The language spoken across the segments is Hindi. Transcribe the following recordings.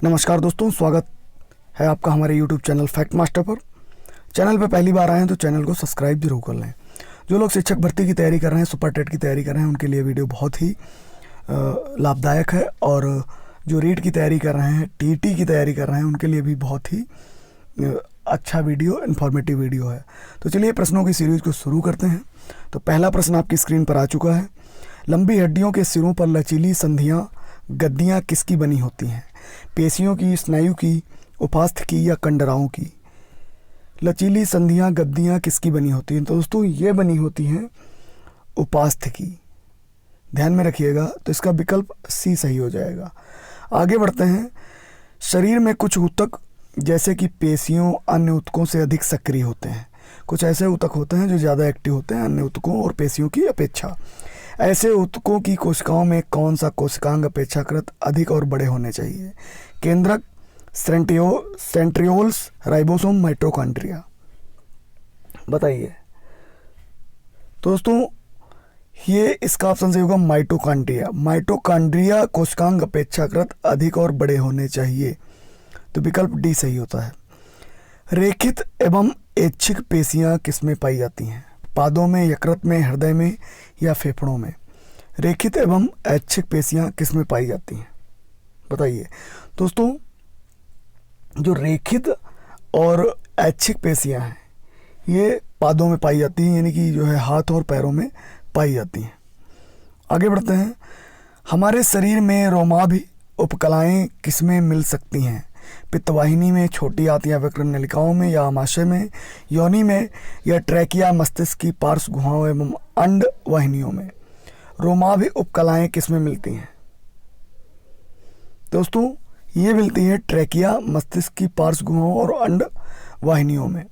नमस्कार दोस्तों, स्वागत है आपका हमारे YouTube चैनल फैक्ट मास्टर पर। चैनल पे पहली बार आए हैं तो चैनल को सब्सक्राइब जरूर कर लें। जो लोग शिक्षक भर्ती की तैयारी कर रहे हैं, सुपर टेट की तैयारी कर रहे हैं, उनके लिए वीडियो बहुत ही लाभदायक है। और जो रीट की तैयारी कर रहे हैं, टीटी की तैयारी कर रहे हैं, उनके लिए भी बहुत ही अच्छा वीडियो, इन्फॉर्मेटिव वीडियो है। तो चलिए प्रश्नों की सीरीज को शुरू करते हैं। तो पहला प्रश्न आपकी स्क्रीन पर आ चुका है। लंबी हड्डियों के सिरों पर लचीली संधियाँ गद्दियाँ किसकी बनी होती हैं? पेशियों की, स्नायु की, उपास्थ की या कंडराओं की? लचीली संधियाँ गद्दियाँ किसकी बनी होती हैं? तो दोस्तों ये बनी होती हैं उपास्थ की। ध्यान में रखिएगा। तो इसका विकल्प सी सही हो जाएगा। आगे बढ़ते हैं। शरीर में कुछ ऊतक जैसे कि पेशियों अन्य ऊतकों से अधिक सक्रिय होते हैं। कुछ ऐसे ऊतक होते हैं जो ज़्यादा एक्टिव होते हैं अन्य ऊतकों और पेशियों की अपेक्षा। ऐसे ऊतकों की कोशिकाओं में कौन सा कोशिकांग अपेक्षाकृत अधिक और बड़े होने चाहिए? केंद्रक, सेंट्रियोल्स, राइबोसोम, माइटोकॉन्ड्रिया? बताइए। तो दोस्तों ये इसका ऑप्शन सही होगा माइटोकॉन्ड्रिया। माइटोकॉन्ड्रिया कोशिकांग अपेक्षाकृत अधिक और बड़े होने चाहिए। तो विकल्प डी सही होता है। रेखित एवं ऐच्छिक पेशियां किसमें पाई जाती हैं? पादों में, यकृत में, हृदय में या फेफड़ों में? रेखित एवं ऐच्छिक पेशियां किसमें पाई जाती हैं? बताइए। दोस्तों जो रेखित और ऐच्छिक पेशियां हैं ये पादों में पाई जाती हैं, यानी कि जो है हाथ और पैरों में पाई जाती हैं। आगे बढ़ते हैं। हमारे शरीर में रोमाभि उपकलाएं किसमें मिल सकती हैं? पित्तवाहिनी में, छोटी आंत या विकर्ण नलिकाओं में या आमाशय में, योनि में या ट्रैकिया, मस्तिष्क की पार्श्व गुहाओं एवं अंड वाहिनियों में? रोमाभि उपकलाएं किसमें मिलती हैं? दोस्तों ये मिलती है ट्रैकिया, मस्तिष्क की पार्श्व गुहाओं और अंड वाहिनियों में।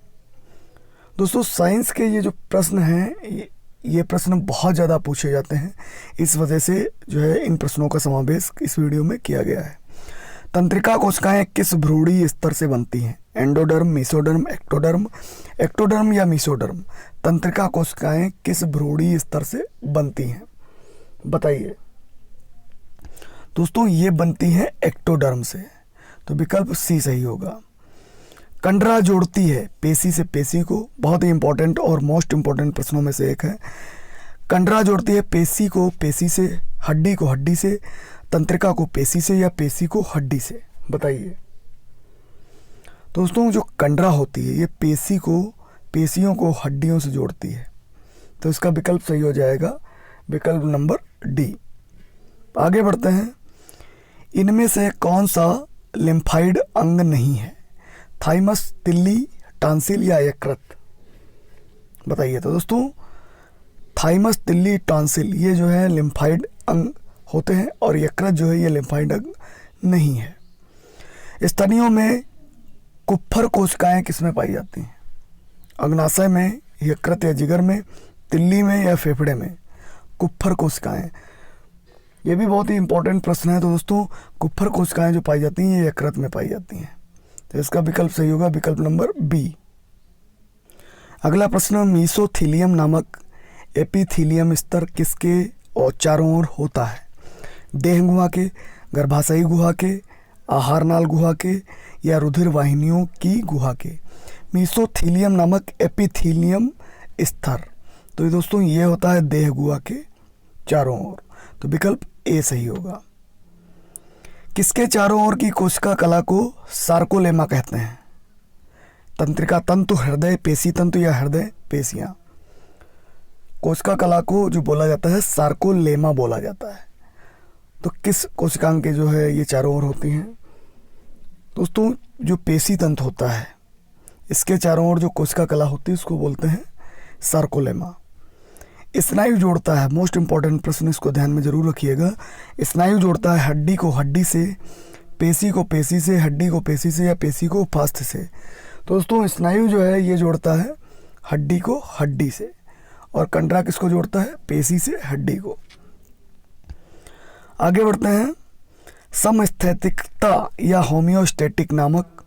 दोस्तों साइंस के ये जो प्रश्न हैं ये प्रश्न बहुत ज़्यादा पूछे जाते हैं, इस वजह से जो है इन प्रश्नों का समावेश इस वीडियो में किया गया है। तंत्रिका कोशिकाएं किस भ्रूणीय स्तर से बनती हैं? एंडोडर्म, मेसोडर्म, एक्टोडर्म या मीसोडर्म? तंत्रिका कोशिकाएं किस भ्रूणीय स्तर से बनती हैं? बताइए। दोस्तों ये बनती हैं एक्टोडर्म से। तो विकल्प सी सही होगा। कंडरा जोड़ती है पेशी से पेशी को। बहुत ही इंपॉर्टेंट और मोस्ट इंपॉर्टेंट प्रश्नों में से एक है। कंडरा जोड़ती है पेशी को पेशी से, हड्डी को हड्डी से, तंत्रिका को पेशी से या पेशी को हड्डी से? बताइए। दोस्तों जो कंडरा होती है ये पेशियों को हड्डियों से जोड़ती है। तो इसका विकल्प सही हो जाएगा, विकल्प नंबर डी। आगे बढ़ते हैं। इनमें से कौन सा लिम्फाइड अंग नहीं है? थाइमस, तिल्ली, टॉन्सिल या यकृत? बताइए। तो दोस्तों थाइमस, तिल्ली, टॉन्सिल ये जो है लिम्फाइड अंग होते हैं और यकृत जो है ये लिम्फाइड अंग नहीं है। स्तनियों में कुप्फर कोशिकाएं किसमें पाई जाती हैं? अग्नाशय में, यकृत या जिगर में, तिल्ली में या फेफड़े में? कुप्फर कोशिकाएं, ये भी बहुत ही इंपॉर्टेंट प्रश्न है। तो दोस्तों कुप्फर कोशिकाएं जो पाई जाती हैं ये यकृत में पाई जाती हैं। तो इसका विकल्प सही होगा, विकल्प नंबर बी। अगला प्रश्न। मीसोथीलियम नामक एपिथीलियम स्तर किसके और चारों ओर होता है? देह गुहा के, गर्भाशयी गुहा के, आहारनाल गुहा के या रुधिर वाहिनियों की गुहा के? मीसोथीलियम नामक एपिथीलियम स्तर। तो ये दोस्तों ये होता है देह गुहा के चारों ओर। तो विकल्प ए सही होगा। किसके चारों ओर की कोशिका कला को सार्कोलेमा कहते हैं? तंत्रिका तंतु, हृदय पेशी तंतु या हृदय पेशियां? कोशिका कला को जो बोला जाता है सार्कोलेमा बोला जाता है। तो किस कोशिकांग के जो है ये चारों ओर होती हैं? दोस्तों जो पेशी तंतु होता है इसके चारों ओर जो कोशिका कला होती है उसको बोलते हैं सार्कोलेमा। स्नायु जोड़ता है, मोस्ट इंपॉर्टेंट प्रश्न, इसको ध्यान में जरूर रखिएगा। स्नायु जोड़ता है हड्डी को हड्डी से, पेशी को पेशी से, हड्डी को पेशी से या पेशी को उपास्थ से? तो दोस्तों स्नायु जो है ये जोड़ता है हड्डी को हड्डी से, और कंडरा किसको जोड़ता है? पेशी से हड्डी को। आगे बढ़ते हैं। समस्थैतिकता या होम्योस्टैटिक नामक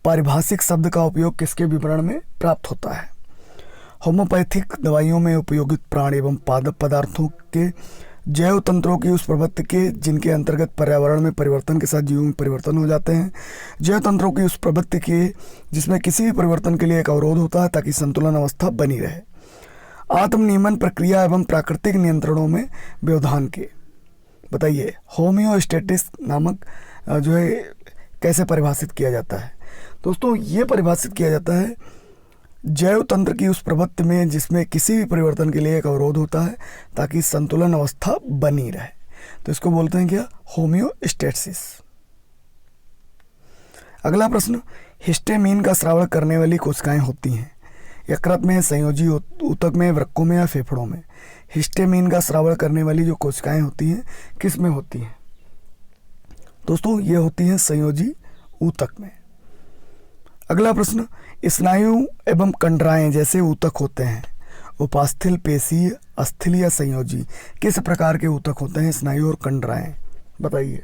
पारिभाषिक शब्द का उपयोग किसके विवरण में प्राप्त होता है? होम्योपैथिक दवाइयों में उपयोगित प्राण एवं पादप पदार्थों के जैव तंत्रों की उस प्रवृत्ति के जिनके अंतर्गत पर्यावरण में परिवर्तन के साथ जीवों में परिवर्तन हो जाते हैं। जैव तंत्रों की उस प्रवृत्ति के जिसमें किसी भी परिवर्तन के लिए एक अवरोध होता है ताकि संतुलन अवस्था बनी रहे। आत्मनियमन प्रक्रिया एवं प्राकृतिक नियंत्रणों में व्यवधान के बताइए होमियोस्टेटिस नामक जो है कैसे परिभाषित किया जाता है। दोस्तों ये परिभाषित किया जाता है जैव तंत्र की उस प्रवृत्ति में जिसमें किसी भी परिवर्तन के लिए एक अवरोध होता है ताकि संतुलन अवस्था बनी रहे, तो इसको बोलते हैं क्या, होमियोस्टेसिस। अगला प्रश्न, हिस्टामिन का स्राव करने वाली कोशिकाएं होती हैं यकृत में, संयोजी ऊतक में, वृक्कों में या फेफड़ों में। हिस्टामिन का स्राव करने वाली जो कोशिकाएं होती हैं किस में होती हैं दोस्तों, ये होती हैं संयोजी ऊतक में। अगला प्रश्न, स्नायु एवं कंडराएं जैसे ऊतक होते हैं उपास्थल, पेशीय, अस्थिल या संयोजी, किस प्रकार के ऊतक होते हैं स्नायु और कंडराएं बताइए।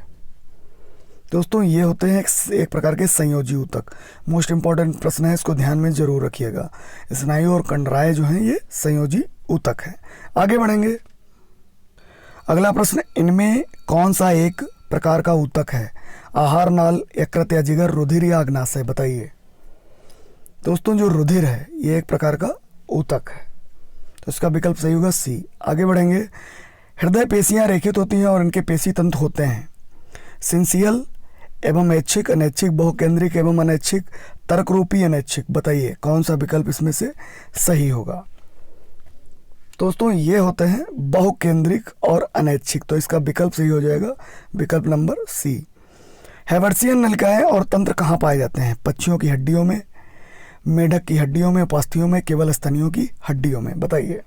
दोस्तों ये होते हैं एक प्रकार के संयोजी ऊतक। मोस्ट इंपॉर्टेंट प्रश्न है, इसको ध्यान में जरूर रखिएगा। स्नायु और कंडराएं जो हैं ये संयोजी ऊतक है। आगे बढ़ेंगे। अगला प्रश्न, इनमें कौन सा एक प्रकार का ऊतक है, आहार नाल, यकृत या जिगर, रुधिर या अग्नाशय बताइए। दोस्तों जो रुधिर है ये एक प्रकार का ऊतक है, तो इसका विकल्प सही होगा सी। आगे बढ़ेंगे। हृदय पेशियां रेखित होती हैं और इनके पेशी तंत्र होते हैं सिंसियल एवं ऐच्छिक, अनैच्छिक, बहुकेंद्रिक एवं अनैच्छिक, तर्करूपी अनैच्छिक बताइए कौन सा विकल्प इसमें से सही होगा। दोस्तों ये होते हैं बहुकेंद्रिक और अनैच्छिक, तो इसका विकल्प सही हो जाएगा विकल्प नंबर सी। हैवर्सियन नलिकाएं और तंत्र कहाँ पाए जाते हैं, पक्षियों की हड्डियों में, मेढक की हड्डियों में, उपास्थियों में, केवल स्तनियों की हड्डियों में बताइए।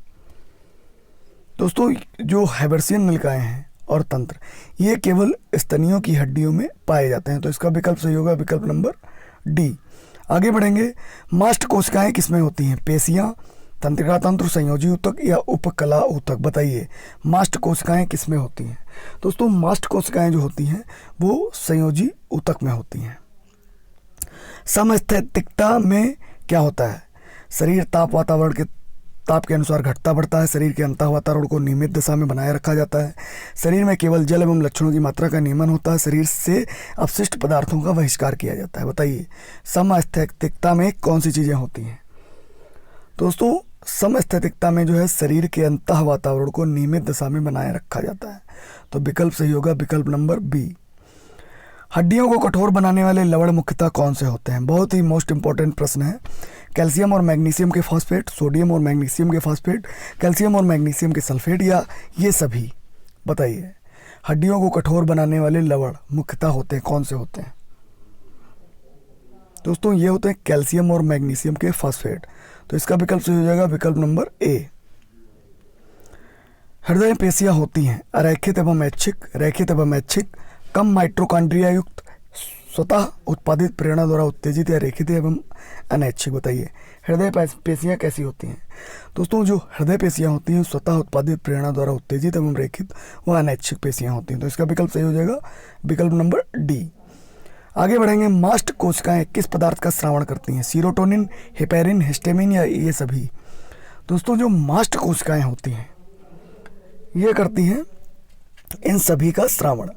दोस्तों जो हैवर्सियन नलिकाएं हैं और तंत्र ये केवल स्तनियों की हड्डियों में पाए जाते हैं, तो इसका विकल्प सही होगा विकल्प नंबर डी। आगे बढ़ेंगे। मास्ट कोशिकाएं किसमें होती हैं, पेशियां, तंत्रिका तंत्र, संयोजी ऊतक या उपकला ऊतक बताइए मास्ट कोशिकाएं किसमें होती हैं। दोस्तों मास्ट कोशिकाएं जो होती हैं वो संयोजी ऊतक में होती हैं। समस्थैतिकता में क्या होता है, शरीर ताप वातावरण के ताप के अनुसार घटता बढ़ता है, शरीर के अंतः वातावरण को नियमित दिशा में बनाए रखा जाता है, शरीर में केवल जल एवं लक्षणों की मात्रा का नियमन होता है, शरीर से अपशिष्ट पदार्थों का बहिष्कार किया जाता है बताइए समस्थैतिकता में कौन सी चीज़ें होती हैं। दोस्तों समस्थैतिकता में जो है शरीर के अंतः वातावरण को नियमित दिशा में बनाए रखा जाता है, तो विकल्प सही होगा विकल्प नंबर बी। हड्डियों को कठोर बनाने वाले लवण मुख्यतः कौन से होते हैं, बहुत ही मोस्ट इंपॉर्टेंट प्रश्न है। कैल्शियम और मैग्नीशियम के फॉस्फेट, सोडियम और मैग्नीशियम के फॉस्फेट, कैल्शियम और मैग्नीशियम के सल्फेट या ये सभी बताइए। हड्डियों को कठोर बनाने वाले लवण मुख्यतः होते हैं कौन से होते हैं दोस्तों, ये होते हैं कैल्शियम और मैग्नीशियम के फॉस्फेट, तो इसका विकल्प सही हो जाएगा विकल्प नंबर ए। हृदय पेशियां होती हैं अरैखित एवं ऐच्छिक, रैखित एवं ऐच्छिक, कम माइट्रोकॉन्ड्रिया युक्त, स्वतः उत्पादित प्रेरणा द्वारा उत्तेजित या रेखित एवं अनैच्छिक बताइए हृदय पेशियां कैसी होती हैं। दोस्तों जो हृदय पेशियां होती हैं स्वतः उत्पादित प्रेरणा द्वारा उत्तेजित एवं रेखित व अनैच्छिक पेशियां होती हैं, तो इसका विकल्प सही हो जाएगा विकल्प नंबर डी। आगे बढ़ेंगे। मास्ट कोशिकाएं किस पदार्थ का स्रावण करती हैं, सीरोटोनिन, हेपेरिन, हिस्टामिन या ये सभी। दोस्तों जो मास्ट कोशिकाएं होती हैं ये करती हैं इन सभी का स्रावण,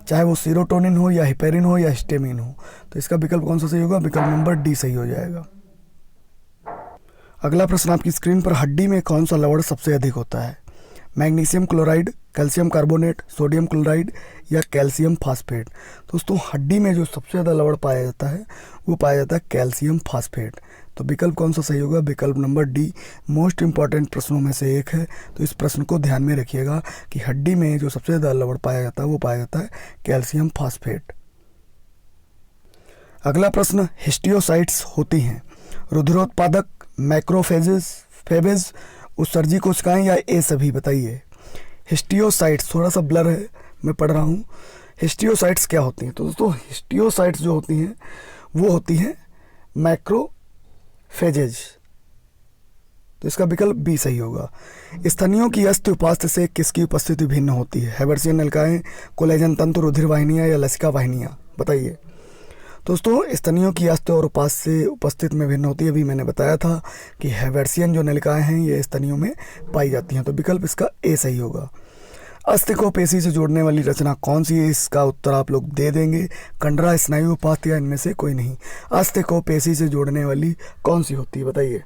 चाहे वो सीरोटोनिन हो या हेपेरिन हो या हिस्टामिन हो, तो इसका विकल्प कौन सा सही होगा, विकल्प नंबर डी सही हो जाएगा। अगला प्रश्न आपकी स्क्रीन पर, हड्डी में कौन सा लवण सबसे अधिक होता है, magnesium chloride, calcium carbonate, sodium chloride या कैल्शियम फास्फेट। दोस्तों हड्डी में जो सबसे ज़्यादा लवण पाया जाता है वो पाया जाता है कैल्शियम फास्फेट, तो विकल्प कौन सा सही होगा, विकल्प नंबर डी मोस्ट इंपॉर्टेंट प्रश्नों में से एक है, तो इस प्रश्न को ध्यान में रखिएगा कि हड्डी में जो सबसे ज़्यादा लवण पाया जाता है वो पाया जाता है कैल्शियम फास्फेट। अगला प्रश्न, हिस्टियोसाइट्स होती हैं रुधिरोत्पादक, मैक्रोफेजेज, उत्सर्जी कोशिकाएं या ये सभी बताइए। हिस्टियोसाइट्स थोड़ा सा ब्लर है, मैं पढ़ रहा हूँ। हिस्टियोसाइट्स क्या होती हैं, तो दोस्तों हिस्टियोसाइट्स जो होती हैं वो होती हैं मैक्रोफेजेज, तो इसका विकल्प बी सही होगा। स्तनियों की अस्थि उपास्थि से किसकी उपस्थिति भिन्न होती है, हैवर्सियन नलिकाएं, कोलेजन तंतु, रुधिर वाहिनियाँ या लसिका वाहिनियाँ बताइए। दोस्तों स्तनियों की अस्थि और उपास्थि से उपस्थित में भिन्न होती है, अभी मैंने बताया था कि हैवर्सियन जो नलिकाएं हैं ये स्तनियों में पाई जाती हैं, तो विकल्प इसका ए सही होगा। अस्थि को पेशी से जोड़ने वाली रचना कौन सी है? इसका उत्तर आप लोग दे देंगे, कंडरा, स्नायु, उपास्थि या इनमें से कोई नहीं। अस्थि को पेशी से जोड़ने वाली कौन सी होती है बताइए?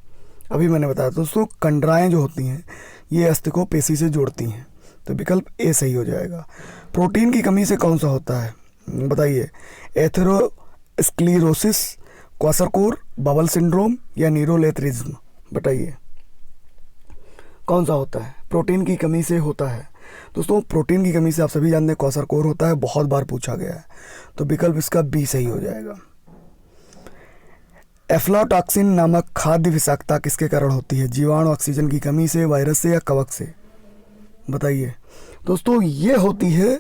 अभी मैंने बताया दोस्तों, कंडराएं जो होती हैं ये अस्थि को पेशी से जोड़ती हैं, तो विकल्प ए सही हो जाएगा। प्रोटीन की कमी से कौन सा होता है बताइए? एथेरोस्क्लेरोसिस, क्वासरकोर, बबल सिंड्रोम या न्यूरोलेथरिज्म, बताइए कौन सा होता है? प्रोटीन की कमी से होता है दोस्तों, प्रोटीन की कमी से आप सभी जानते हैं क्वासरकोर होता है, बहुत बार पूछा गया है, तो विकल्प इसका बी सही हो जाएगा। एफ्लाटॉक्सिन नामक खाद्य विषाक्तता किसके कारण होती है? जीवाणु, ऑक्सीजन की कमी से, वायरस से या कवक से, बताइए दोस्तों? ये होती है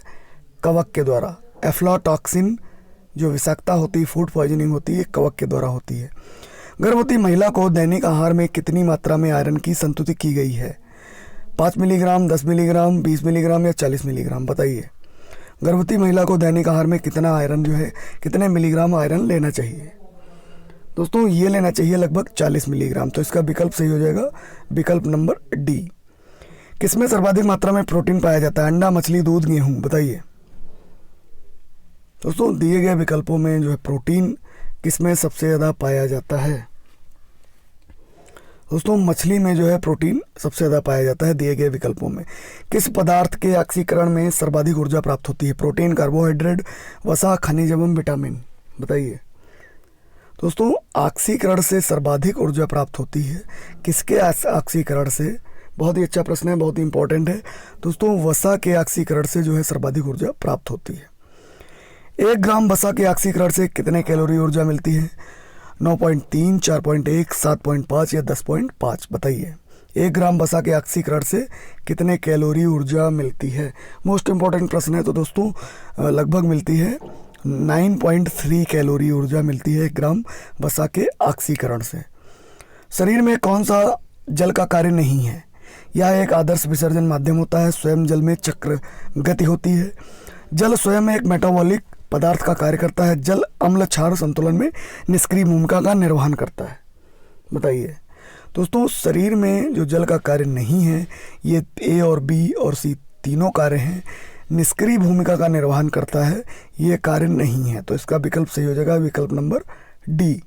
कवक के द्वारा। एफ्लाटॉक्सिन जो विषाक्तता होती है, फूड पॉइजनिंग होती है, कवक के द्वारा होती है। गर्भवती महिला को दैनिक आहार में कितनी मात्रा में आयरन की संतुति की गई है? 5 मिलीग्राम, 10 मिलीग्राम, 20 मिलीग्राम या 40 मिलीग्राम, बताइए गर्भवती महिला को दैनिक आहार में कितना आयरन जो है, कितने मिलीग्राम आयरन लेना चाहिए? दोस्तों ये लेना चाहिए लगभग 40 मिलीग्राम, तो इसका विकल्प सही हो जाएगा विकल्प नंबर डी। किसमें सर्वाधिक मात्रा में प्रोटीन पाया जाता है? अंडा, मछली, दूध, गेहूं, बताइए दोस्तों? दिए गए विकल्पों में जो है प्रोटीन किसमें सबसे ज़्यादा पाया जाता है? दोस्तों मछली में जो है प्रोटीन सबसे ज़्यादा पाया जाता है दिए गए विकल्पों में। किस पदार्थ के ऑक्सीकरण में सर्वाधिक ऊर्जा प्राप्त होती है? प्रोटीन, कार्बोहाइड्रेट, वसा, खनिज एवं विटामिन, बताइए दोस्तों? ऑक्सीकरण से सर्वाधिक ऊर्जा प्राप्त होती है किसके ऑक्सीकरण से? बहुत ही अच्छा प्रश्न है, बहुत ही इंपॉर्टेंट है दोस्तों। वसा के ऑक्सीकरण से जो है सर्वाधिक ऊर्जा प्राप्त होती है। 1 ग्राम वसा के ऑक्सीकरण से कितने कैलोरी ऊर्जा मिलती है? 9.3, 4.1, 7.5 या 10.5, बताइए 1 ग्राम वसा के ऑक्सीकरण से कितने कैलोरी ऊर्जा मिलती है? मोस्ट इंपॉर्टेंट प्रश्न है। तो दोस्तों लगभग मिलती है 9.3 कैलोरी ऊर्जा मिलती है 1 ग्राम वसा के ऑक्सीकरण से। शरीर में कौन सा जल का कार्य नहीं है? यह एक आदर्श विसर्जन माध्यम होता है, स्वयं जल में चक्र गति होती है, जल स्वयं एक मेटाबॉलिक पदार्थ का कार्य करता है, जल अम्ल क्षार संतुलन में निष्क्रिय भूमिका का निर्वहन करता है, बताइए दोस्तों? शरीर में जो जल का कार्य नहीं है, ये ए और बी और सी तीनों कार्य हैं, निष्क्रिय भूमिका का निर्वहन करता है, ये कार्य नहीं है, तो इसका विकल्प सही हो जाएगा विकल्प नंबर डी।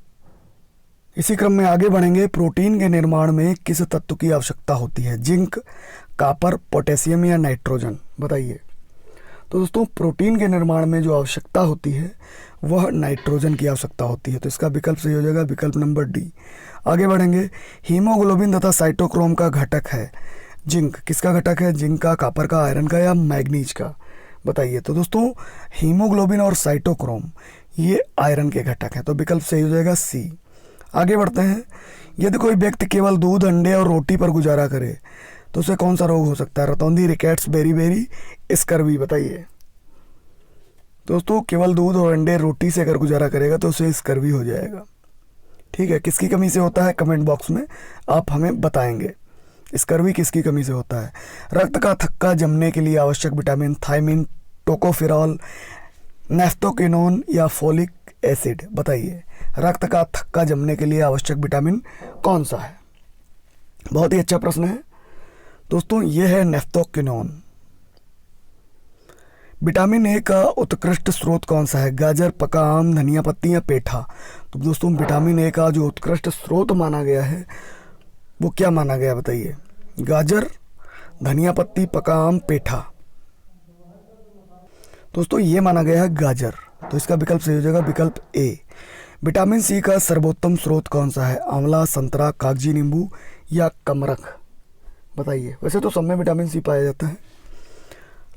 इसी क्रम में आगे बढ़ेंगे। प्रोटीन के निर्माण में किस तत्व की आवश्यकता होती है? जिंक, कॉपर, पोटेशियम या नाइट्रोजन, बताइए। तो दोस्तों प्रोटीन के निर्माण में जो आवश्यकता होती है वह नाइट्रोजन की आवश्यकता होती है, तो इसका विकल्प सही हो जाएगा विकल्प नंबर डी। आगे बढ़ेंगे। हीमोग्लोबिन तथा साइटोक्रोम का घटक है जिंक, किसका घटक है? जिंक का, कॉपर का, आयरन का या मैग्नीज का, बताइए। तो दोस्तों हीमोग्लोबिन और साइटोक्रोम ये आयरन के घटक हैं, तो विकल्प सही हो जाएगा सी। आगे बढ़ते हैं। यदि कोई व्यक्ति केवल दूध, अंडे और रोटी पर गुजारा करे तो उसे कौन सा रोग हो सकता है? रतौंधी, रिकेट्स, बेरी, स्कर्वी, बताइए। दोस्तों केवल दूध और अंडे, रोटी से अगर गुजारा करेगा तो उसे स्कर्वी हो जाएगा, ठीक है। किसकी कमी से होता है? कमेंट बॉक्स में आप हमें बताएंगे स्कर्वी किसकी कमी से होता है। रक्त का थक्का जमने के लिए आवश्यक विटामिन थायमिन, टोकोफेरॉल, नेफ्थोक्विनोन या फोलिक एसिड, बताइए। रक्त का थक्का जमने के लिए आवश्यक विटामिन कौन सा है? बहुत ही अच्छा प्रश्न है दोस्तों, यह है नेफ्थोक्विनोन। विटामिन ए का उत्कृष्ट स्रोत कौन सा है? गाजर, पका आम, धनिया पत्ती या पेठा। तो दोस्तों विटामिन ए का जो उत्कृष्ट स्रोत माना गया है वो क्या माना गया, बताइए। गाजर, धनिया पत्ती, पका आम, पेठा। दोस्तों ये माना गया है गाजर, तो इसका विकल्प सही हो जाएगा विकल्प ए। विटामिन सी का सर्वोत्तम स्रोत कौन सा है? आंवला, संतरा, कागजी नींबू या कमरख, बताइए। वैसे तो सब में विटामिन सी पाया जाता है,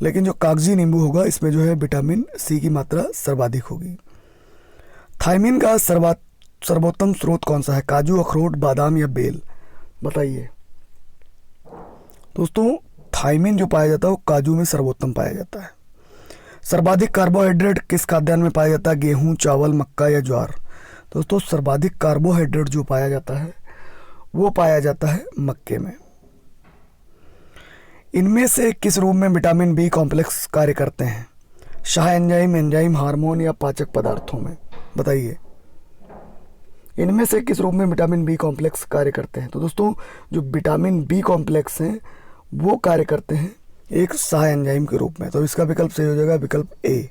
लेकिन जो कागजी नींबू होगा इसमें जो है विटामिन सी की मात्रा सर्वाधिक होगी। थायमिन का सर्वोत्तम स्रोत कौन सा है? काजू, अखरोट, बादाम या बेल, बताइए। दोस्तों थायमिन जो पाया जाता है वो काजू में सर्वोत्तम पाया जाता है। सर्वाधिक कार्बोहाइड्रेट किस खाद्यान्न में पाया जाता है? गेहूं, चावल, मक्का या ज्वार। दोस्तों सर्वाधिक कार्बोहाइड्रेट जो पाया जाता है वो पाया जाता है मक्के में। इनमें से किस रूप में विटामिन बी कॉम्प्लेक्स कार्य करते हैं? शाह एंजाइम, एंजाइम, हार्मोन या पाचक पदार्थों में, बताइए। इनमें से किस रूप में विटामिन बी कॉम्प्लेक्स कार्य करते हैं? तो दोस्तों जो विटामिन बी कॉम्प्लेक्स हैं वो कार्य करते हैं एक सह एंजाइम के रूप में। तो इसका विकल्प सही हो जाएगा विकल्प ए।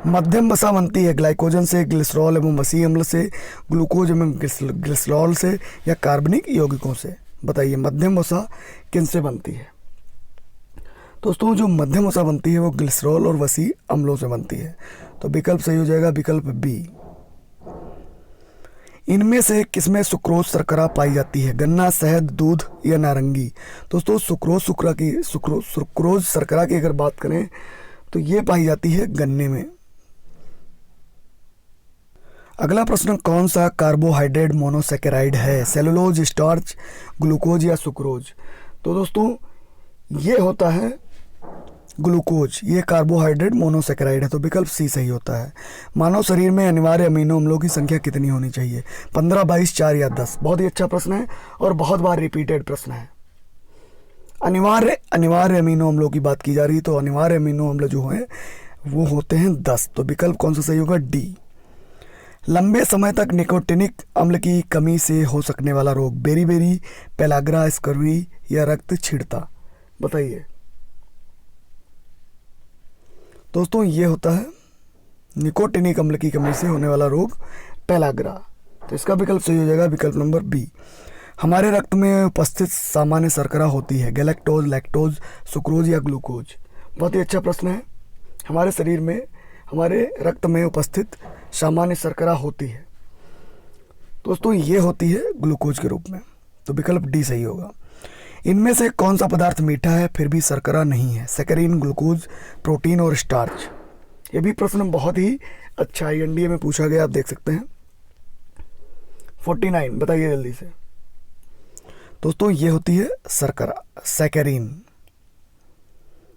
मध्यम वसा बनती है ग्लाइकोजन से, ग्लिसरॉल एवं मसीह अम्ल से, ग्लूकोज एवं ग्लिसरॉल से, या कार्बनिक यौगिकों से। बताइए मध्यम वसा किन से बनती है? दोस्तों जो मध्यम वसा बनती है वो ग्लिसरॉल और वसी अम्लों से बनती है। तो विकल्प सही हो जाएगा विकल्प बी। इनमें से किसमें सुक्रोज शर्करा पाई जाती है? गन्ना, शहद, दूध या नारंगी? दोस्तों सुक्रोज शर्करा की अगर बात करें तो ये पाई जाती है गन्ने में। अगला प्रश्न, कौन सा कार्बोहाइड्रेट मोनोसेकेराइड है? सेलुलोज, स्टार्च, ग्लूकोज या सुक्रोज? तो दोस्तों ये होता है ग्लूकोज, ये कार्बोहाइड्रेट मोनोसेकेराइड है। तो विकल्प सी सही होता है। मानव शरीर में अनिवार्य अमीनो अम्लों की संख्या कितनी होनी चाहिए? 15, 22, 4 या 10? बहुत ही अच्छा प्रश्न है और बहुत बार रिपीटेड प्रश्न है। अनिवार्य अमीनो अम्लों की बात की जा रही है, तो अनिवार्य अमीनो अम्ल जो हैं वो होते हैं 10। तो विकल्प कौन सा सही होगा? डी। लंबे समय तक निकोटिनिक अम्ल की कमी से हो सकने वाला रोग? बेरी, पेलाग्रा, स्कर्वी या रक्त छीड़ता? बताइए दोस्तों ये होता है निकोटिनिक अम्ल की कमी से होने वाला रोग पेलाग्रा। तो इसका विकल्प सही हो जाएगा विकल्प नंबर बी। हमारे रक्त में उपस्थित सामान्य शर्करा होती है? गैलेक्टोज, लैक्टोज, सुक्रोज या ग्लूकोज? बहुत ही अच्छा प्रश्न है। हमारे शरीर में, हमारे रक्त में उपस्थित सामान्य शर्करा होती है दोस्तों, ये होती है ग्लूकोज के रूप में। तो विकल्प डी सही होगा। इनमें से कौन सा पदार्थ मीठा है फिर भी शर्करा नहीं है? सैकरीन, ग्लूकोज, प्रोटीन और स्टार्च? ये भी प्रश्न बहुत ही अच्छा है, एनडीए में पूछा गया, आप देख सकते हैं। 49 बताइए जल्दी से। दोस्तों ये होती है शर्करा, सैकरीन।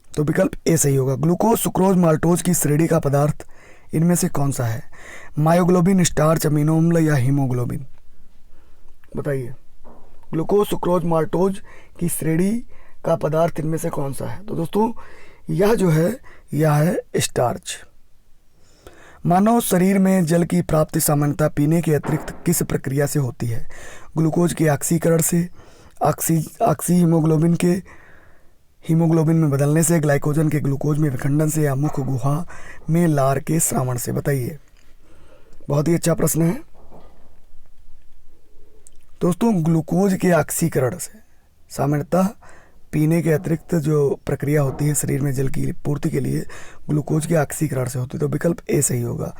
तो विकल्प ए सही होगा। ग्लूकोज, सुक्रोज, माल्टोज की श्रेणी का पदार्थ इनमें से कौन सा है? मायोग्लोबिन, स्टार्च, अमीनो अम्ल या हीमोग्लोबिन? बताइए ग्लूकोज, सुक्रोज, माल्टोज की श्रेणी का पदार्थ इनमें से कौन सा है? तो दोस्तों यह जो है यह है स्टार्च। मानव शरीर में जल की प्राप्ति सामान्यतः पीने के अतिरिक्त किस प्रक्रिया से होती है? ग्लूकोज के ऑक्सीकरण से, ऑक्सी हीमोग्लोबिन के हीमोग्लोबिन में बदलने से, ग्लाइकोजन के ग्लूकोज में विखंडन से, या मुख्य गुहा में लार के श्रावण से? बताइए। बहुत ही अच्छा प्रश्न है दोस्तों। ग्लूकोज के ऑक्सीकरण से सामान्यतः पीने के अतिरिक्त जो प्रक्रिया होती है शरीर में जल की पूर्ति के लिए, ग्लूकोज के ऑक्सीकरण से होती है। तो विकल्प ए सही होगा।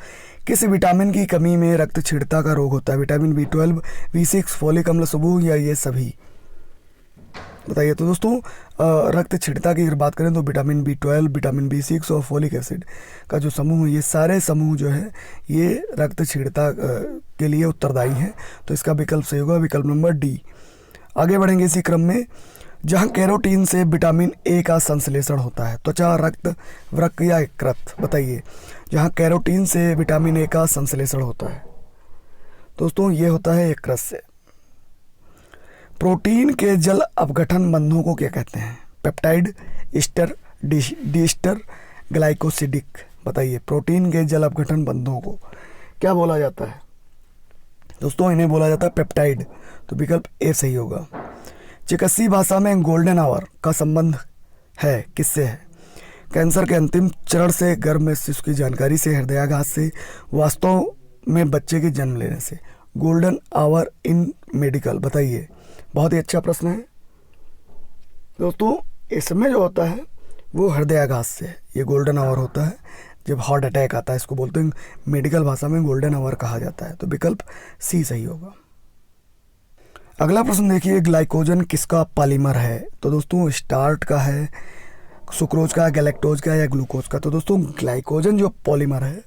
किस विटामिन की कमी में रक्त छीड़ता का रोग होता है? विटामिन B12, B6, फोलिक अम्ल समूह या ये सभी? बताइए। तो दोस्तों रक्त छीड़ता की अगर बात करें तो विटामिन B12, विटामिन B6 और फोलिक एसिड का जो समूह है, ये सारे समूह जो है ये रक्त छीड़ता के लिए उत्तरदायी हैं। तो इसका विकल्प सही होगा विकल्प नंबर डी। आगे बढ़ेंगे इसी क्रम में। जहाँ कैरोटीन से विटामिन ए का संश्लेषण होता है? त्वचा, रक्त, वृक्क या यकृत? बताइए। जहाँ कैरोटीन से विटामिन ए का संश्लेषण होता है दोस्तों ये होता है यकृत से। प्रोटीन के जल अपघटन बंधों को क्या कहते हैं? Peptide, ester, diester, glycosidic? बताइए। प्रोटीन के जल अपघटन बंधों को क्या बोला जाता है? दोस्तों इन्हें बोला जाता है पेप्टाइड। तो विकल्प ए सही होगा। चिकित्सीय भाषा में गोल्डन आवर का संबंध है किससे है? कैंसर के अंतिम चरण से, गर्भ में शिशु की जानकारी से, हृदयाघात से, वास्तव में बच्चे के जन्म लेने से? गोल्डन आवर इन मेडिकल? बताइए। बहुत ही अच्छा प्रश्न है दोस्तों। इसमें जो होता है वो हृदयाघात से, ये गोल्डन आवर होता है जब हार्ट अटैक आता है, इसको बोलते हैं मेडिकल भाषा में गोल्डन आवर कहा जाता है। तो विकल्प सी सही होगा। अगला प्रश्न देखिए, ग्लाइकोजन किसका पॉलीमर है? तो दोस्तों स्टार्च का है, सुक्रोज का, गैलेक्टोज का या ग्लूकोज का? तो दोस्तों ग्लाइकोजन जो पॉलीमर है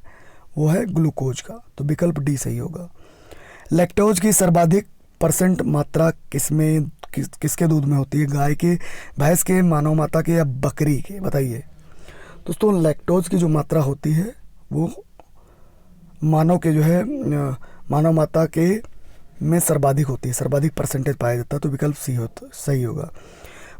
वो है ग्लूकोज का। तो विकल्प डी सही होगा। लैक्टोज की सर्वाधिक % मात्रा किसके दूध में होती है? गाय के, भैंस के, मानव माता के या बकरी के? बताइए। दोस्तों लैक्टोज की जो मात्रा होती है वो मानव के जो है मानव माता के में सर्वाधिक होती है, सर्वाधिक % पाया जाता है। तो विकल्प सी सही होगा।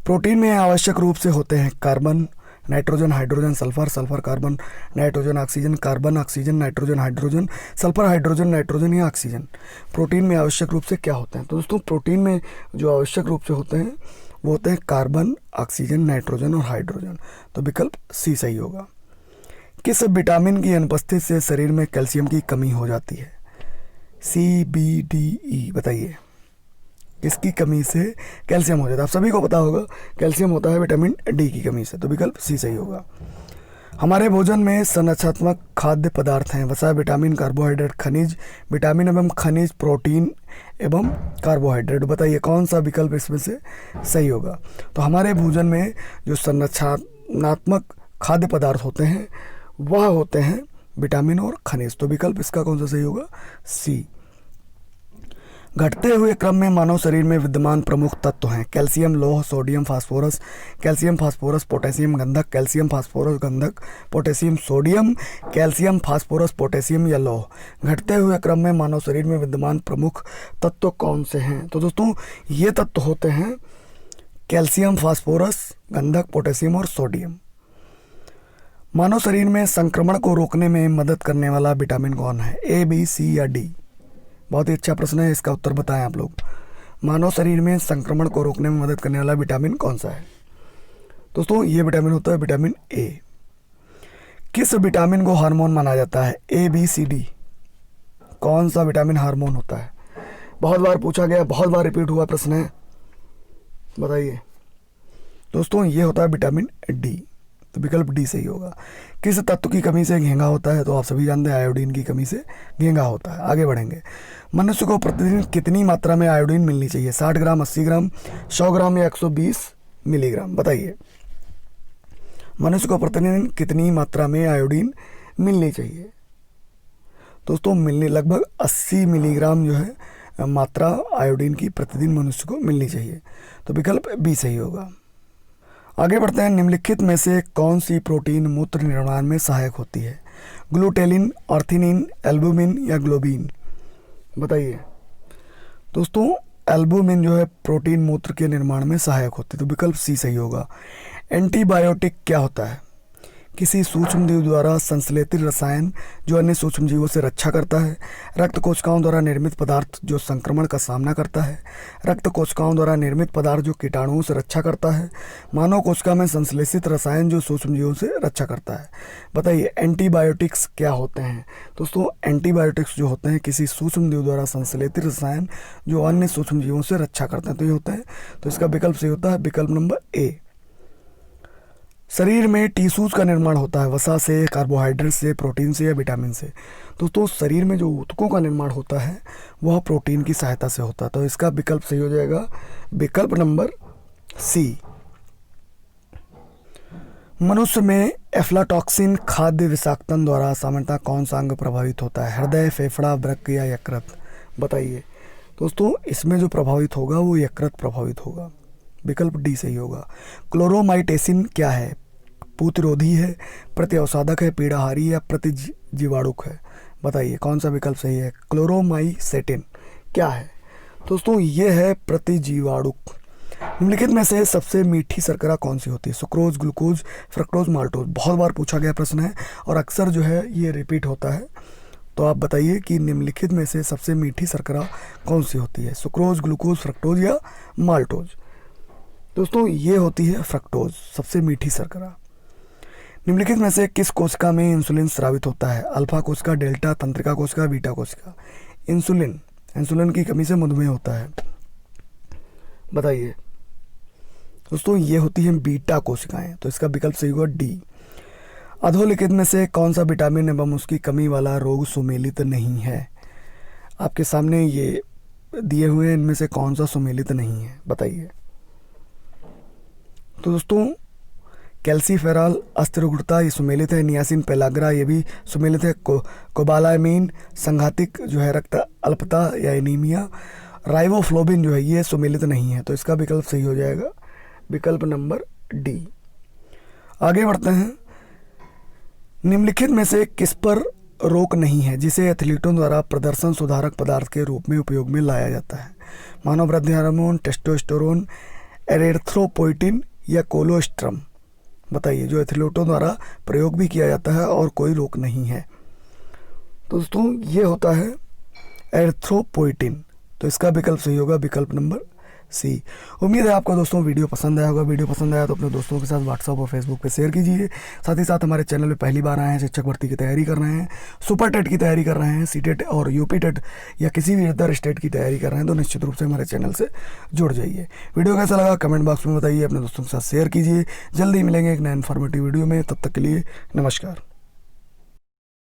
प्रोटीन में आवश्यक रूप से होते हैं carbon, nitrogen, hydrogen, sulphur, sulphur, carbon, nitrogen, oxygen, carbon, oxygen, nitrogen, hydrogen, sulphur, hydrogen, nitrogen या ऑक्सीजन? प्रोटीन में आवश्यक रूप से क्या होते हैं? तो दोस्तों प्रोटीन में जो आवश्यक रूप से होते हैं वो होते हैं कार्बन, ऑक्सीजन, नाइट्रोजन और हाइड्रोजन। तो विकल्प सी सही होगा। किस विटामिन की अनुपस्थिति से शरीर में कैल्शियम की कमी हो जाती है? सी, बी, डी, ई, बताइए किसकी कमी से कैल्शियम हो जाता है? आप सभी को पता होगा कैल्शियम होता है विटामिन डी की कमी से। तो विकल्प सी सही होगा। हमारे भोजन में संरचनात्मक खाद्य पदार्थ हैं वसा, विटामिन, कार्बोहाइड्रेट, खनिज, विटामिन एवं खनिज, प्रोटीन एवं कार्बोहाइड्रेट। बताइए कौन सा विकल्प इसमें से सही होगा? तो हमारे भोजन में जो संरचनात्मक खाद्य पदार्थ होते हैं वह होते हैं विटामिन और खनिज। तो विकल्प इसका कौन सा सही होगा? सी। घटते हुए क्रम में मानव शरीर में विद्यमान प्रमुख तत्व हैं कैल्शियम, लौह, sodium, phosphorus, calcium, phosphorus, potassium, गंधक, कैल्शियम, फास्फोरस, गंधक, potassium, sodium, calcium, phosphorus, potassium या लौह। घटते हुए क्रम में मानव शरीर में विद्यमान प्रमुख तत्व कौन से हैं? तो दोस्तों ये तत्व होते हैं कैल्शियम, फास्फोरस, गंधक, पोटेशियम और सोडियम। मानव शरीर में संक्रमण को रोकने में मदद करने वाला विटामिन कौन है? ए, बी, सी या डी? बहुत ही अच्छा प्रश्न है, इसका उत्तर बताएं आप लोग। मानव शरीर में संक्रमण को रोकने में मदद करने वाला विटामिन कौन सा है? दोस्तों ये विटामिन होता है विटामिन ए। किस विटामिन को हार्मोन माना जाता है? ए, बी, सी, डी? कौन सा विटामिन हार्मोन होता है? बहुत बार पूछा गया, बहुत बार रिपीट हुआ प्रश्न है, बताइए। दोस्तों ये होता है विटामिन डी। तो विकल्प डी सही होगा। किस तत्व की कमी से घेंगा होता है? तो आप सभी जानते हैं आयोडीन की कमी से घेंगा होता है। आगे बढ़ेंगे। मनुष्य को प्रतिदिन कितनी मात्रा में आयोडीन मिलनी चाहिए? 60 ग्राम, 80 ग्राम, 100 ग्राम या 120 मिलीग्राम? बताइए मनुष्य को प्रतिदिन कितनी मात्रा में आयोडीन मिलनी चाहिए? दोस्तों मिलनी लगभग 80 मिलीग्राम जो है मात्रा आयोडीन की प्रतिदिन मनुष्य को मिलनी चाहिए। तो विकल्प बी सही होगा। आगे बढ़ते हैं। निम्नलिखित में से कौन सी प्रोटीन मूत्र निर्माण में सहायक होती है? ग्लूटेलिन, ऑर्थिनिन, एल्बुमिन या ग्लोबिन? बताइए दोस्तों एल्बुमिन जो है प्रोटीन मूत्र के निर्माण में सहायक होती है। तो विकल्प सी सही होगा। एंटीबायोटिक क्या होता है? किसी सूक्ष्मजीव द्वारा संश्लेषित रसायन जो अन्य सूक्ष्मजीवों से रक्षा करता है। रक्त कोशिकाओं द्वारा निर्मित पदार्थ जो संक्रमण का सामना करता है। रक्त कोशिकाओं द्वारा निर्मित पदार्थ जो कीटाणुओं से रक्षा करता है। मानव कोशिका में संश्लेषित रसायन जो सूक्ष्मजीवों से रक्षा करता है। बताइए एंटीबायोटिक्स क्या होते हैं? दोस्तों एंटीबायोटिक्स जो होते हैं किसी सूक्ष्मजीव द्वारा संश्लेषित रसायन जो अन्य सूक्ष्मजीवों से रक्षा करते हैं। तो ये होता है, तो इसका विकल्प सही होता है विकल्प नंबर ए। शरीर में टिश्यूज का निर्माण होता है वसा से, कार्बोहाइड्रेट से, प्रोटीन से या विटामिन से? दोस्तों शरीर में जो ऊतकों का निर्माण होता है वह प्रोटीन की सहायता से होता है। तो इसका विकल्प सही हो जाएगा विकल्प नंबर सी। मनुष्य में एफ्लाटॉक्सिन खाद्य विषाक्तन द्वारा सामान्यतः कौन सा अंग प्रभावित होता है? हृदय, फेफड़ा, वृक्क या यकृत? बताइए दोस्तों इसमें जो प्रभावित होगा वो यकृत प्रभावित होगा। विकल्प डी सही होगा। क्लोरोमाइटेसिन क्या है? प्रतिरोधी है, प्रतिअवसाधक है, पीड़ाहारी या प्रतिजीवाणुक है? बताइए कौन सा विकल्प सही है? क्लोरोमाइसेटिन क्या है? दोस्तों ये है प्रतिजीवाणुक। निम्नलिखित में से सबसे मीठी शर्करा कौन सी होती है? Sucrose, glucose, fructose, maltose? बहुत बार पूछा गया प्रश्न है और अक्सर जो है ये रिपीट होता है। तो आप बताइए कि निम्नलिखित में से सबसे मीठी शर्करा कौन सी होती है? सुक्रोज, ग्लूकोज, फ्रक्टोज या माल्टोज? दोस्तों ये होती है फ्रक्टोज, सबसे मीठी शर्करा। निम्नलिखित में से किस कोशिका में इंसुलिन स्रावित होता है? अल्फा कोशिका, डेल्टा, तंत्रिका कोशिका, बीटा कोशिका? इंसुलिन की कमी से मधुमेह होता है। बताइए दोस्तों ये होती है बीटा कोशिकाएं। तो इसका विकल्प सही होगा डी। अधोलिखित में से कौन सा विटामिन एवं उसकी कमी वाला रोग सुमेलित नहीं है? आपके सामने ये दिए हुए हैं, इनमें से कौन सा सुमेलित नहीं है? बताइए। तो दोस्तों कैल्सीफेरॉल, अस्थिरगुणता ये सुमेलित है। नियासिन पेलाग्रा ये भी सुमेलित है। कोबालामीन संघातिक जो है रक्त अल्पता या एनीमिया। राइबोफ्लोबिन जो है ये सुमेलित नहीं है। तो इसका विकल्प सही हो जाएगा विकल्प नंबर डी। आगे बढ़ते हैं। निम्नलिखित में से किस पर रोक नहीं है जिसे एथलीटों द्वारा प्रदर्शन सुधारक पदार्थ के रूप में उपयोग में लाया जाता है? मानव वृद्धि हार्मोन, टेस्टोस्टेरोन, एरेथ्रोपोइटिन या कोलोस्ट्रम? बताइए जो एथलीटों द्वारा प्रयोग भी किया जाता है और कोई रोक नहीं है। तो दोस्तों ये होता है एरेथ्रोपोइटिन। तो इसका विकल्प सही होगा विकल्प नंबर सी। उम्मीद है आपको दोस्तों वीडियो पसंद आया होगा। वीडियो पसंद आया तो अपने दोस्तों के साथ व्हाट्सअप और फेसबुक पे शेयर कीजिए। साथ ही साथ हमारे चैनल पे पहली बार आए हैं, शिक्षक भर्ती की तैयारी कर रहे हैं, सुपर टेट की तैयारी कर रहे हैं, सीटेट और यूपी टेट या किसी भी अदर स्टेट की तैयारी कर रहे हैं तो निश्चित रूप से हमारे चैनल से जुड़ जाइए। वीडियो कैसा लगा कमेंट बॉक्स में बताइए, अपने दोस्तों के साथ शेयर कीजिए। जल्दी मिलेंगे एक नए इन्फॉर्मेटिव वीडियो में, तब तक के लिए नमस्कार।